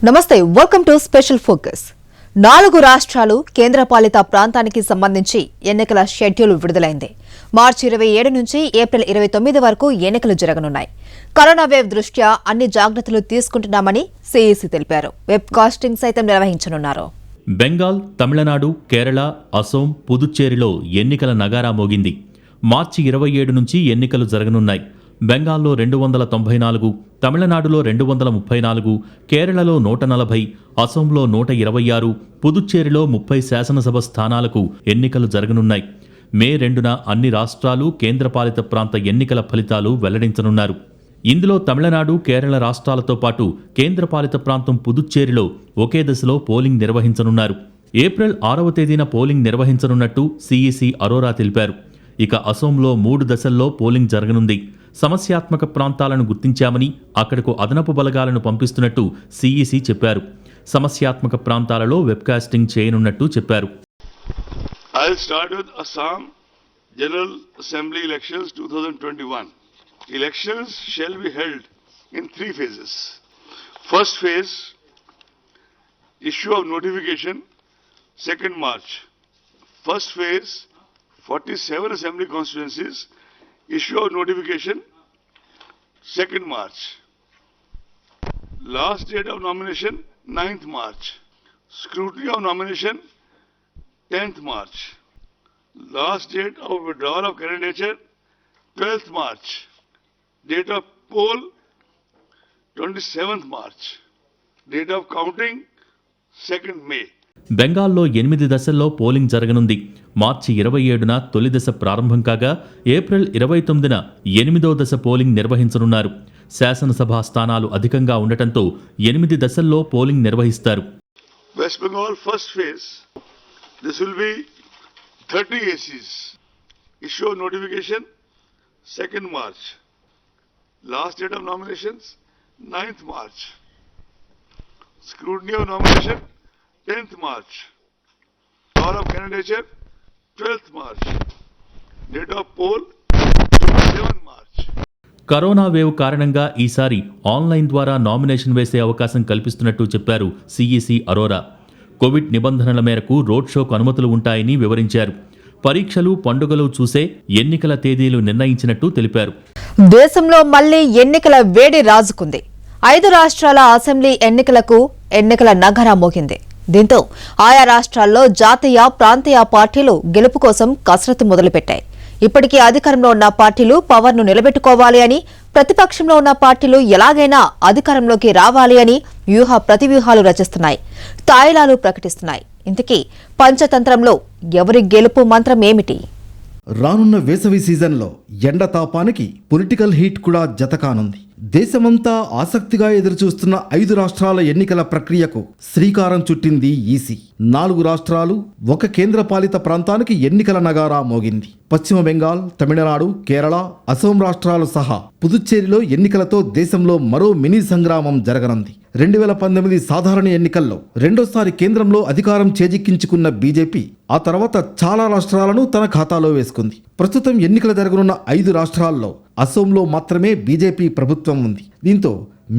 నమస్తే welcome to special focus. 4 రాష్ట్రాలు కేంద్రపాలిత ప్రాంతానికి సంబంధించి ఎన్నికల షెడ్యూల్ విడుదలైంది. మార్చి 27 నుంచి ఏప్రిల్ 29 వరకు ఎన్నికలు జరగనున్నాయి. కరోనా వేవ్ దృష్ట్యా అన్ని జాగ్రత్తలు తీసుకుంటున్నామని సిఇసి తెలిపారు. వెబ్ కాస్టింగ్ సైతం నిర్వహించనున్నారు. బెంగాల్, తమిళనాడు, కేరళ, అసోం, పుదుచ్చేరిలో ఎన్నికల నగారా మోగింది. మార్చి 27 నుంచి ఎన్నికలు జరగనున్నాయి. బెంగాల్లో 294, తమిళనాడులో 234, కేరళలో 140, అసోంలో 126, పుదుచ్చేరిలో 30 శాసనసభ స్థానాలకు ఎన్నికలు జరగనున్నాయి. మే 2న అన్ని రాష్ట్రాలు కేంద్రపాలిత ప్రాంత ఎన్నికల ఫలితాలు వెల్లడించనున్నారు. ఇందులో తమిళనాడు, కేరళ రాష్ట్రాలతో పాటు కేంద్రపాలిత ప్రాంతం పుదుచ్చేరిలో ఒకే దశలో పోలింగ్ నిర్వహించనున్నారు. ఏప్రిల్ 6వ తేదీన పోలింగ్ నిర్వహించనున్నట్టు సిఇసి అరోరా తెలిపారు. ఇక అసోంలో 3 దశల్లో పోలింగ్ జరగనుంది. సమస్యాత్మక ప్రాంతాలను గుర్తించామని అక్కడకు అదనపు బలగాలను పంపిస్తున్నట్టు సిఇసి చెప్పారు. సమస్యాత్మక ప్రాంతాలలో వెబ్కాస్టింగ్ చేయనున్నట్టు చెప్పారు. I'll start with Assam General Assembly Elections 2021. Elections shall be held in 3 phases. First phase, issue of notification, 2nd March. First phase, 47 assembly constituencies, issue of notification, 2nd March. Last date of nomination, 9th March. Scrutiny of nomination, 10th March. Last date of withdrawal of candidature, 12th March. Date of poll, 27th March. Date of counting, 2nd May. బెంగాల్లో 8 దశల్లో polling జరగనుంది. మార్చి 27న తొలి దశ ప్రారంభం కాగా April 29న 8వ దశ polling నిర్వహించనున్నారు. శాసనసభ స్థానాలు అధికంగా ఉండటంతో 8 దశల్లో పోలింగ్ నిర్వహిస్తారు. West Bengal first phase, this will be 30 ACs. Issue of notification, 2nd March. Last date of nominations, 9th March. Scrutiny of nomination, 10th March. Call of candidature, 12th March. Date of poll, 27th March. Corona wave కారణంగా ఈసారి online ద్వారా nomination వేసే అవకాశం కల్పిస్తున్నట్టు చెప్పారు CEC Arora. Covid నిబంధనల మేరకు road షోకు అనుమతులు ఉంటాయని వివరించారు. పరీక్షలు, పండుగలు చూసే ఎన్నికల తేదీలు నిర్ణయించినట్టు తెలిపారు. దేశంలో మళ్లీ ఎన్నికల వేడి రాజుకుంది. 5 రాష్ట్రాల అసెంబ్లీ ఎన్నికలకు ఎన్నికల నగారా మోగింది. దీంతో ఆయా రాష్ట్రాల్లో జాతీయ, ప్రాంతీయ పార్టీలు గెలుపు కోసం కసరత్తు మొదలుపెట్టాయి. ఇప్పటికీ అధికారంలో ఉన్న పార్టీలు పవర్ను నిలబెట్టుకోవాలి అని, ప్రతిపక్షంలో ఉన్న పార్టీలు ఎలాగైనా అధికారంలోకి రావాలి అని ప్రతివ్యూహాలు రచిస్తున్నాయి, తాయిలాలు ప్రకటిస్తున్నాయి. ఇంతకీ పంచతంత్రంలో ఎవరి గెలుపు మంత్రం ఏమిటి? రానున్న వేసవి సీజన్లో ఎండ తాపానికి పొలిటికల్ హీట్ కూడా జతకానుంది. దేశమంతా ఆసక్తిగా ఎదురుచూస్తున్న 5 రాష్ట్రాల ఎన్నికల ప్రక్రియకు శ్రీకారం చుట్టింది ఈసీ. 4 రాష్ట్రాలు, 1 కేంద్రపాలిత ప్రాంతానికి ఎన్నికల నగారా మోగింది. పశ్చిమ బెంగాల్, తమిళనాడు, కేరళ, అసోం రాష్ట్రాలు సహా పుదుచ్చేరిలో ఎన్నికలతో దేశంలో మరో మినీ సంగ్రామం జరగనుంది. 2019 సాధారణ ఎన్నికల్లో రెండోసారి కేంద్రంలో అధికారం చేజిక్కించుకున్న బీజేపీ ఆ తర్వాత చాలా రాష్ట్రాలను తన ఖాతాలో వేసుకుంది. ప్రస్తుతం ఎన్నికలు జరగనున్న 5 రాష్ట్రాల్లో అసోంలో మాత్రమే బీజేపీ ప్రభుత్వం ఉంది. దీంతో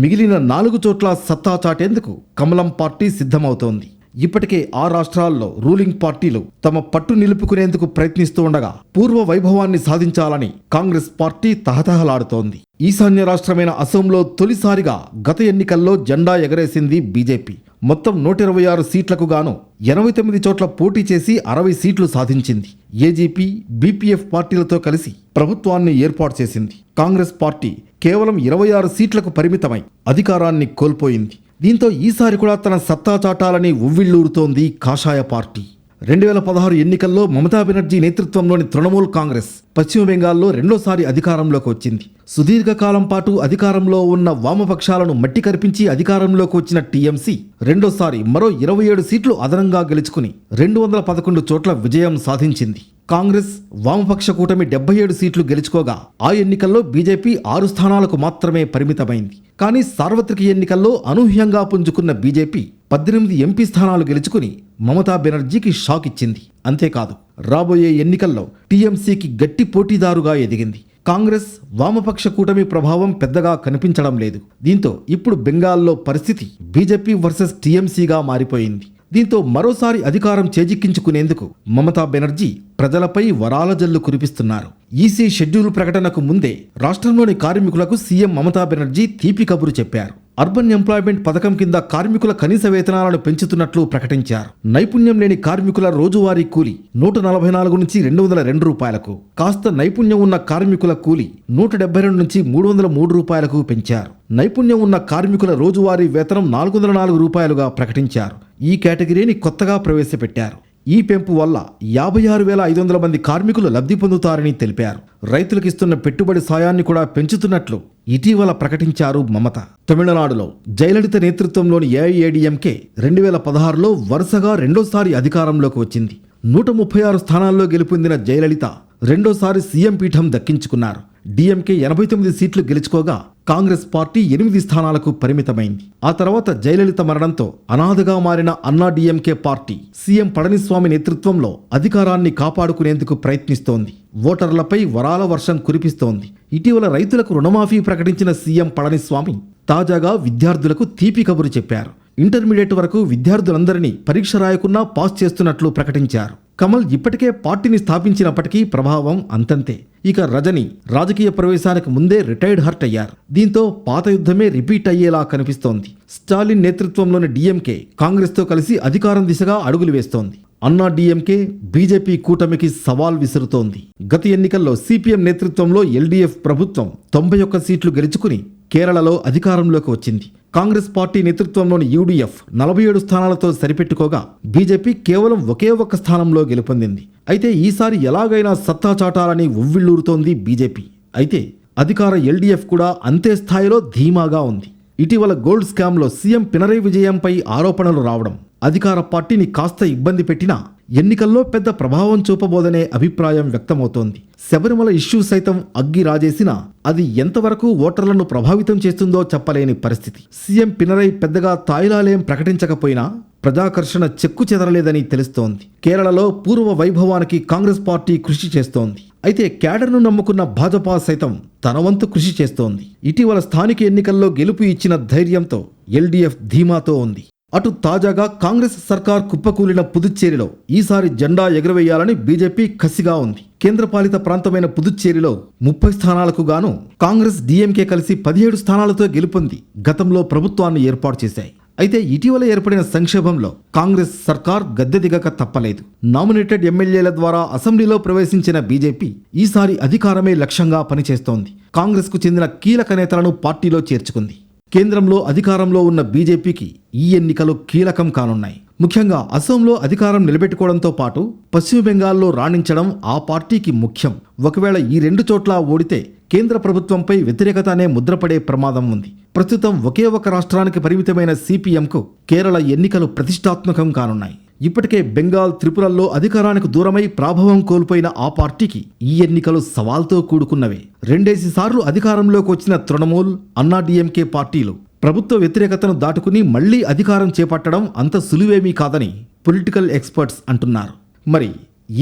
మిగిలిన 4 చోట్ల సత్తా చాటేందుకు కమలం పార్టీ సిద్ధమవుతోంది. ఇప్పటికే ఆ రాష్ట్రాల్లో రూలింగ్ పార్టీలు తమ పట్టు నిలుపుకునేందుకు ప్రయత్నిస్తూ ఉండగా పూర్వ వైభవాన్ని సాధించాలని కాంగ్రెస్ పార్టీ తహతహలాడుతోంది. ఈశాన్య రాష్ట్రమైన అసోంలో తొలిసారిగా గత ఎన్నికల్లో జెండా ఎగరేసింది బీజేపీ. మొత్తం 126 సీట్లకు గాను 89 చోట్ల పోటీ చేసి 60 సీట్లు సాధించింది. ఏజీపీ, బీపీఎఫ్ పార్టీలతో కలిసి ప్రభుత్వాన్ని ఏర్పాటు చేసింది. కాంగ్రెస్ పార్టీ కేవలం 26 సీట్లకు పరిమితమై అధికారాన్ని కోల్పోయింది. దీంతో ఈసారి కూడా తన సత్తా చాటాలని ఉవ్విళ్లూరుతోంది కాషాయ పార్టీ. 2016 ఎన్నికల్లో మమతా బెనర్జీ నేతృత్వంలోని తృణమూల్ కాంగ్రెస్ పశ్చిమ బెంగాల్లో రెండోసారి అధికారంలోకి వచ్చింది. సుదీర్ఘకాలం పాటు అధికారంలో ఉన్న వామపక్షాలను మట్టి కరిపించి అధికారంలోకి వచ్చిన టీఎంసీ రెండోసారి మరో 27 సీట్లు అదనంగా గెలుచుకుని 211 చోట్ల విజయం సాధించింది. కాంగ్రెస్, వామపక్ష కూటమి 77 సీట్లు గెలుచుకోగా ఆ ఎన్నికల్లో బీజేపీ 6 స్థానాలకు మాత్రమే పరిమితమైంది. కానీ సార్వత్రిక ఎన్నికల్లో అనూహ్యంగా పుంజుకున్న బీజేపీ 18 ఎంపీ స్థానాలు గెలుచుకుని మమతా బెనర్జీకి షాక్ ఇచ్చింది. అంతేకాదు, రాబోయే ఎన్నికల్లో టీఎంసీకి గట్టి పోటీదారుగా ఎదిగింది. కాంగ్రెస్ వామపక్ష కూటమి ప్రభావం పెద్దగా కనిపించడం లేదు. దీంతో ఇప్పుడు బెంగాల్లో పరిస్థితి బీజేపీ వర్సెస్ టీఎంసీగా మారిపోయింది. దీంతో మరోసారి అధికారం చేజిక్కించుకునేందుకు మమతా బెనర్జీ ప్రజలపై వరాల జల్లు కురిపిస్తున్నారు. ఈసీ షెడ్యూల్ ప్రకటనకు ముందే రాష్ట్రంలోని కార్మికులకు సీఎం మమతా బెనర్జీ తీపి కబురు చెప్పారు. అర్బన్ ఎంప్లాయ్మెంట్ పథకం కింద కార్మికుల కనీస వేతనాలను పెంచుతున్నట్లు ప్రకటించారు. నైపుణ్యం లేని కార్మికుల రోజువారీ కూలి 144 నుంచి 202 రూపాయలకు, కాస్త నైపుణ్యం ఉన్న కార్మికుల కూలి 172 నుంచి 303 రూపాయలకు పెంచారు. నైపుణ్యం ఉన్న కార్మికుల రోజువారీ వేతనం 404 రూపాయలుగా ప్రకటించారు. ఈ కేటగిరీని కొత్తగా ప్రవేశపెట్టారు. ఈ పెంపు వల్ల 56,500 మంది కార్మికులు లబ్ధి పొందుతారని తెలిపారు. రైతులకు ఇస్తున్న పెట్టుబడి సాయాన్ని కూడా పెంచుతున్నట్లు ఇటీవల ప్రకటించారు మమత. తమిళనాడులో జయలలిత నేతృత్వంలోని ఏఐఏడీఎంకే 2016లో వరుసగా రెండోసారి అధికారంలోకి వచ్చింది. 136 స్థానాల్లో గెలుపొందిన జయలలిత రెండోసారి సీఎం పీఠం దక్కించుకున్నారు. డీఎంకే 89 సీట్లు గెలుచుకోగా కాంగ్రెస్ పార్టీ 8 స్థానాలకు పరిమితమైంది. ఆ తర్వాత జయలలిత మరణంతో అనాథగా మారిన అన్నా డీఎంకే పార్టీ సీఎం పళనిస్వామి నేతృత్వంలో అధికారాన్ని కాపాడుకునేందుకు ప్రయత్నిస్తోంది. ఓటర్లపై వరాల వర్షం కురిపిస్తోంది. ఇటీవల రైతులకు రుణమాఫీ ప్రకటించిన సీఎం పళనిస్వామి తాజాగా విద్యార్థులకు తీపి కబురు చెప్పారు. ఇంటర్మీడియట్ వరకు విద్యార్థులందరినీ పరీక్ష రాయకున్నా పాస్ చేస్తున్నట్లు ప్రకటించారు. కమల్ ఇప్పటికే పార్టీని స్థాపించినప్పటికీ ప్రభావం అంతంతే. ఇక రజని రాజకీయ ప్రవేశానికి ముందే రిటైర్డ్ హర్ట్ అయ్యారు. దీంతో పాత యుద్ధమే రిపీట్ అయ్యేలా కనిపిస్తోంది. స్టాలిన్ నేతృత్వంలోని డీఎంకే కాంగ్రెస్తో కలిసి అధికారం దిశగా అడుగులు వేస్తోంది. అన్నా డీఎంకే బీజేపీ కూటమికి సవాల్ విసురుతోంది. గత ఎన్నికల్లో సిపిఎం నేతృత్వంలో ఎల్డీఎఫ్ ప్రభుత్వం 91 సీట్లు గెలుచుకుని కేరళలో అధికారంలోకి వచ్చింది. కాంగ్రెస్ పార్టీ నేతృత్వంలోని యూడీఎఫ్ 47 స్థానాలతో సరిపెట్టుకోగా బీజేపీ కేవలం ఒకే ఒక్క స్థానంలో గెలుపొందింది. అయితే ఈసారి ఎలాగైనా సత్తా చాటాలని ఉవ్విళ్లూరుతోంది బీజేపీ. అయితే అధికార ఎల్డీఎఫ్ కూడా అంతే స్థాయిలో ధీమాగా ఉంది. ఇటీవల గోల్డ్ స్కామ్లో సీఎం పినరయి విజయంపై ఆరోపణలు రావడం అధికార పార్టీని కాస్త ఇబ్బంది పెట్టినా ఎన్నికల్లో పెద్ద ప్రభావం చూపబోదనే అభిప్రాయం వ్యక్తమవుతోంది. శబరిమల ఇష్యూ సైతం అగ్గి రాజేసినా అది ఎంతవరకు ఓటర్లను ప్రభావితం చేస్తుందో చెప్పలేని పరిస్థితి. సీఎం పినరయి పెద్దగా తాయిలాలేం ప్రకటించకపోయినా ప్రజాకర్షణ చెక్కు చెదరలేదని తెలుస్తోంది. కేరళలో పూర్వ వైభవానికి కాంగ్రెస్ పార్టీ కృషి చేస్తోంది. అయితే కేడర్ను నమ్ముకున్న భాజపా సైతం తన వంతు కృషి చేస్తోంది. ఇటీవల స్థానిక ఎన్నికల్లో గెలుపు ఇచ్చిన ధైర్యంతో ఎల్డీఎఫ్ ధీమాతో ఉంది. అటు తాజాగా కాంగ్రెస్ సర్కార్ కుప్పకూలిన పుదుచ్చేరిలో ఈసారి జెండా ఎగురవేయాలని బీజేపీ కసిగా ఉంది. కేంద్రపాలిత ప్రాంతమైన పుదుచ్చేరిలో 30 స్థానాలకు గాను కాంగ్రెస్ డీఎంకే కలిసి 17 స్థానాలతో గెలుపొంది గతంలో ప్రభుత్వాన్ని ఏర్పాటు చేశాయి. అయితే ఇటీవల ఏర్పడిన సంక్షోభంలో కాంగ్రెస్ సర్కార్ గద్దె దిగక తప్పలేదు. నామినేటెడ్ ఎమ్మెల్యేల ద్వారా అసెంబ్లీలో ప్రవేశించిన బీజేపీ ఈసారి అధికారమే లక్ష్యంగా పనిచేస్తోంది. కాంగ్రెస్కు చెందిన కీలక నేతలను పార్టీలో చేర్చుకుంది. కేంద్రంలో అధికారంలో ఉన్న బీజేపీకి ఈ ఎన్నికలు కీలకం కానున్నాయి. ముఖ్యంగా అసోంలో అధికారం నిలబెట్టుకోవడంతో పాటు పశ్చిమ బెంగాల్లో రాణించడం ఆ పార్టీకి ముఖ్యం. ఒకవేళ ఈ 2 చోట్ల ఓడితే కేంద్ర ప్రభుత్వంపై వ్యతిరేకత అనే ముద్రపడే ప్రమాదం ఉంది. ప్రస్తుతం ఒకే ఒక రాష్ట్రానికి పరిమితమైన సిపిఎంకు కేరళ ఎన్నికలు ప్రతిష్టాత్మకం కానున్నాయి. ఇప్పటికే బెంగాల్, త్రిపురల్లో అధికారానికి దూరమై ప్రాభవం కోల్పోయిన ఆ పార్టీకి ఈ ఎన్నికలు సవాల్తో కూడుకున్నవే. 2 సార్లు అధికారంలోకి వచ్చిన తృణమూల్, అన్నా డీఎంకే పార్టీలు ప్రభుత్వ వ్యతిరేకతను దాటుకుని మళ్లీ అధికారం చేపట్టడం అంత సులువేమీ కాదని పొలిటికల్ ఎక్స్పర్ట్స్ అంటున్నారు. మరి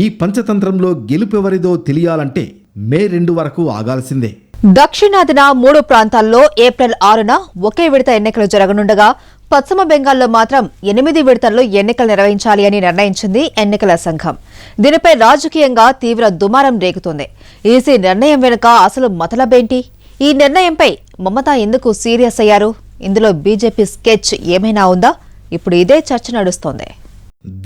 ఈ పంచతంత్రంలో గెలుపెవరిదో తెలియాలంటే మే 2 వరకు ఆగాల్సిందే. దక్షిణాదిన 3 ప్రాంతాల్లో ఏప్రిల్ 6న ఒకే విడత ఎన్నికలు జరగనుండగా పశ్చిమ బెంగాల్లో మాత్రం 8 విడతల్లో ఎన్నికలు నిర్వహించాలి అని నిర్ణయించింది ఎన్నికల సంఘం. దీనిపై రాజకీయంగా తీవ్ర దుమారం రేగుతోంది. ఈసీ నిర్ణయం వెనుక అసలు మతలబేంటి? ఈ నిర్ణయంపై మమత ఎందుకు సీరియస్ అయ్యారు? ఇందులో బీజేపీ స్కెచ్ ఏమైనా ఉందా? ఇప్పుడు ఇదే చర్చ నడుస్తోంది.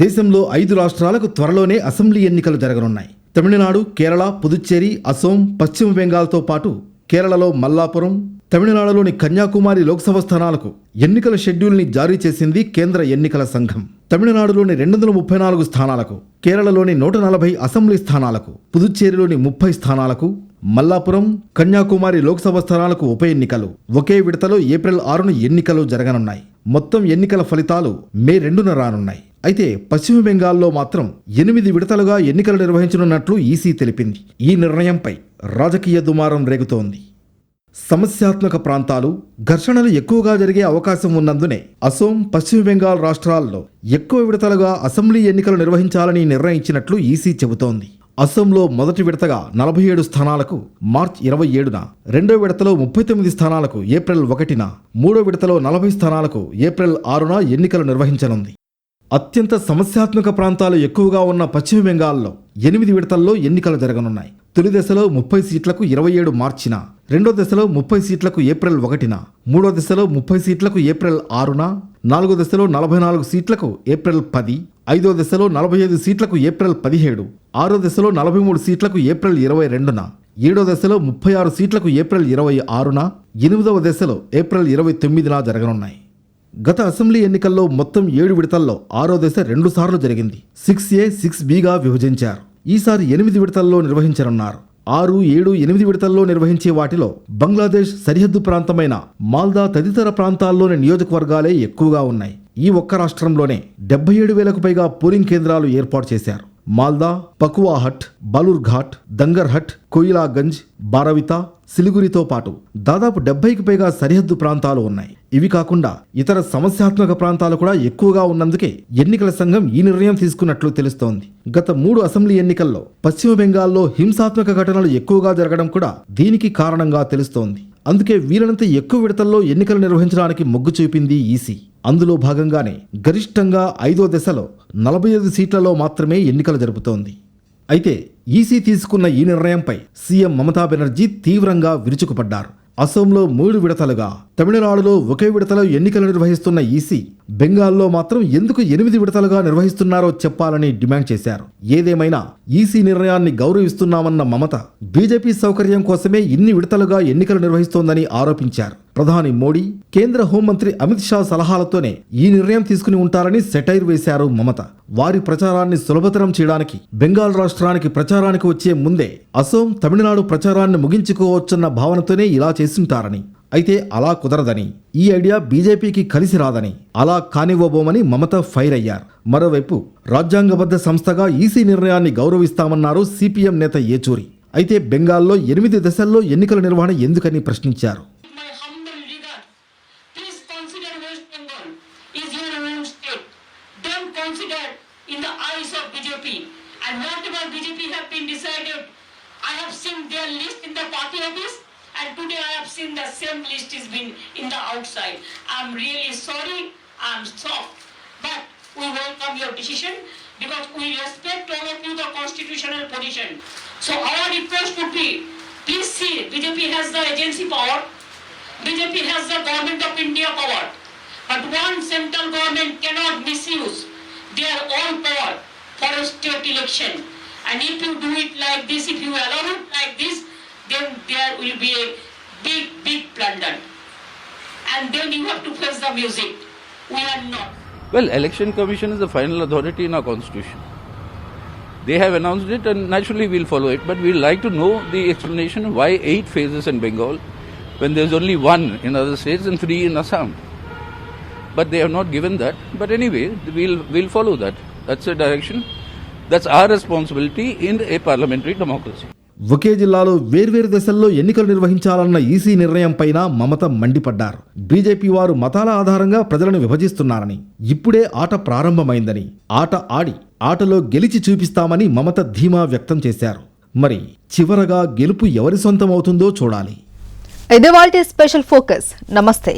దేశంలో 5 రాష్ట్రాలకు త్వరలోనే అసెంబ్లీ ఎన్నికలు జరగనున్నాయి. తమిళనాడు, కేరళ, పుదుచ్చేరి, అసోం, పశ్చిమ బెంగాల్తో పాటు కేరళలో మల్లాపురం, తమిళనాడులోని కన్యాకుమారి లోక్సభ స్థానాలకు ఎన్నికల షెడ్యూల్ని జారీ చేసింది కేంద్ర ఎన్నికల సంఘం. తమిళనాడులోని 234 స్థానాలకు, కేరళలోని 140 అసెంబ్లీ స్థానాలకు, పుదుచ్చేరిలోని 30 స్థానాలకు, మల్లాపురం, కన్యాకుమారి లోక్సభ స్థానాలకు ఉప ఎన్నికలు ఒకే విడతలో ఏప్రిల్ 6న ఎన్నికలు జరగనున్నాయి. మొత్తం ఎన్నికల ఫలితాలు మే 2న రానున్నాయి. అయితే పశ్చిమ బెంగాల్లో మాత్రం 8 విడతలుగా ఎన్నికలు నిర్వహించనున్నట్లు ఈసీ తెలిపింది. ఈ నిర్ణయంపై రాజకీయ దుమారం రేగుతోంది. సమస్యాత్మక ప్రాంతాలు, ఘర్షణలు ఎక్కువగా జరిగే అవకాశం ఉన్నందునే అసోం, పశ్చిమ బెంగాల్ రాష్ట్రాల్లో ఎక్కువ విడతలుగా అసెంబ్లీ ఎన్నికలు నిర్వహించాలని నిర్ణయించినట్లు ఈసీ చెబుతోంది. అసోంలో మొదటి విడతగా 47 స్థానాలకు మార్చి 27న, రెండో విడతలో 39 స్థానాలకు ఏప్రిల్ 1న, మూడో విడతలో 40 స్థానాలకు ఏప్రిల్ 6న ఎన్నికలు నిర్వహించనుంది. అత్యంత సమస్యాత్మక ప్రాంతాలు ఎక్కువగా ఉన్న పశ్చిమ బెంగాల్లో 8 విడతల్లో ఎన్నికలు జరగనున్నాయి. తొలి దశలో 30 సీట్లకు 27 మార్చిన, రెండో దశలో 30 సీట్లకు ఏప్రిల్ 1న, మూడో దశలో 30 సీట్లకు ఏప్రిల్ 6న, నాలుగో దశలో 44 సీట్లకు ఏప్రిల్ 10, ఐదో దశలో 45 సీట్లకు ఏప్రిల్ 17, ఆరో దశలో 43 సీట్లకు ఏప్రిల్ 22న, ఏడో దశలో 36 సీట్లకు ఏప్రిల్ 26న, ఎనిమిదవ దశలో ఏప్రిల్ 29న జరగనున్నాయి. గత అసెంబ్లీ ఎన్నికల్లో మొత్తం 7 విడతల్లో ఆరో దశ 2 సార్లు జరిగింది. 6A, 6Bగా విభజించారు. ఈసారి 8 విడతల్లో నిర్వహించనున్నారు. 6, 7, 8 విడతల్లో నిర్వహించే వాటిలో బంగ్లాదేశ్ సరిహద్దు ప్రాంతమైన మాల్దా తదితర ప్రాంతాల్లోని నియోజకవర్గాలే ఎక్కువగా ఉన్నాయి. ఈ ఒక్క రాష్ట్రంలోనే 77,000కు పైగా పోలింగ్ కేంద్రాలు ఏర్పాటు చేశారు. మాల్దా, పకువాహట్, బాలూర్ఘాట్, దంగర్హట్, కోయిలాగంజ్, బారవిత, సిలిగురితో పాటు దాదాపు 70కి పైగా సరిహద్దు ప్రాంతాలు ఉన్నాయి. ఇవి కాకుండా ఇతర సమస్యాత్మక ప్రాంతాలు కూడా ఎక్కువగా ఉన్నందుకే ఎన్నికల సంఘం ఈ నిర్ణయం తీసుకున్నట్లు తెలుస్తోంది. గత 3 అసెంబ్లీ ఎన్నికల్లో పశ్చిమ బెంగాల్లో హింసాత్మక ఘటనలు ఎక్కువగా జరగడం కూడా దీనికి కారణంగా తెలుస్తోంది. అందుకే వీలైనంత ఎక్కువ విడతల్లో ఎన్నికలు నిర్వహించడానికి మొగ్గు చూపింది ఈసీ. అందులో భాగంగానే గరిష్టంగా 5వ దశలో 45 సీట్లలో మాత్రమే ఎన్నికలు జరుపుతోంది. అయితే ఈసీ తీసుకున్న ఈ నిర్ణయంపై సీఎం మమతా బెనర్జీ తీవ్రంగా విరుచుకుపడ్డారు. అసోంలో 3 విడతలుగా, తమిళనాడులో ఒకే విడతలో ఎన్నికలు నిర్వహిస్తున్న ఈసీ బెంగాల్లో మాత్రం ఎందుకు 8 విడతలుగా నిర్వహిస్తున్నారో చెప్పాలని డిమాండ్ చేశారు. ఏదేమైనా ఈసీ నిర్ణయాన్ని గౌరవిస్తున్నామన్న మమత బీజేపీ సౌకర్యం కోసమే ఇన్ని విడతలుగా ఎన్నికలు నిర్వహిస్తోందని ఆరోపించారు. ప్రధాని మోడీ, కేంద్ర హోంమంత్రి అమిత్ షా సలహాలతోనే ఈ నిర్ణయం తీసుకుని ఉంటారని సెటైర్ వేశారు మమత. వారి ప్రచారాన్ని సులభతరం చేయడానికి బెంగాల్ రాష్ట్రానికి ప్రచారానికి వచ్చే ముందే అసోం, తమిళనాడు ప్రచారాన్ని ముగించుకోవచ్చన్న భావనతోనే ఇలా చేస్తుంటారని, అయితే అలా కుదరదని, ఈ ఐడియా బీజేపీకి కలిసి రాదని, అలా కానివ్వబోమని మమత ఫైర్ అయ్యారు. మరోవైపు రాజ్యాంగబద్ధ సంస్థగా ఈసీ నిర్ణయాన్ని గౌరవిస్తామన్నారు సిపిఎం నేత ఏచూరి. అయితే బెంగాల్లో 8 దశల్లో ఎన్నికల నిర్వహణ ఎందుకని ప్రశ్నించారు. In the eyes of BJP, and whatever BJP have been decided, I have seen their list in the party office, and today I have seen the same list is been in the outside. I am really sorry, I am shocked, but we welcome your decision because we respect all of you the constitutional position. So our request would be, please see, BJP has the agency power, BJP has the government of India power, but one central government cannot misuse their own power for a state election. And if you do it like this, if you allow it like this, then there will be a big blunder. And then you have to face the music. We are not. Well, Election Commission is the final authority in our constitution. They have announced it and naturally we'll follow it. But we'd like to know the explanation why 8 phases in Bengal when there's only 1 in other states and 3 in Assam. But they have not given that. But anyway, we'll follow that. That's a direction. That's our responsibility in a parliamentary democracy. ఒకే జిల్లాలో వేర్వేరు దశల్లో ఎన్నికలు నిర్వహించాలన్న EC నిర్ణయం పైన మమత మండిపడ్డారు. BJP వారు మతాల ఆధారంగా ప్రజలను విభజిస్తున్నారని, ఇప్పుడే ఆట ప్రారంభమైందని, ఆట ఆడి ఆటలో గెలిచి చూపిస్తామని మమత ధీమా వ్యక్తం చేశారు. మరి చివరగా గెలుపు ఎవరి సొంతం అవుతుందో చూడాలి. ఇది వాల్టీ స్పెషల్ ఫోకస్. నమస్తే.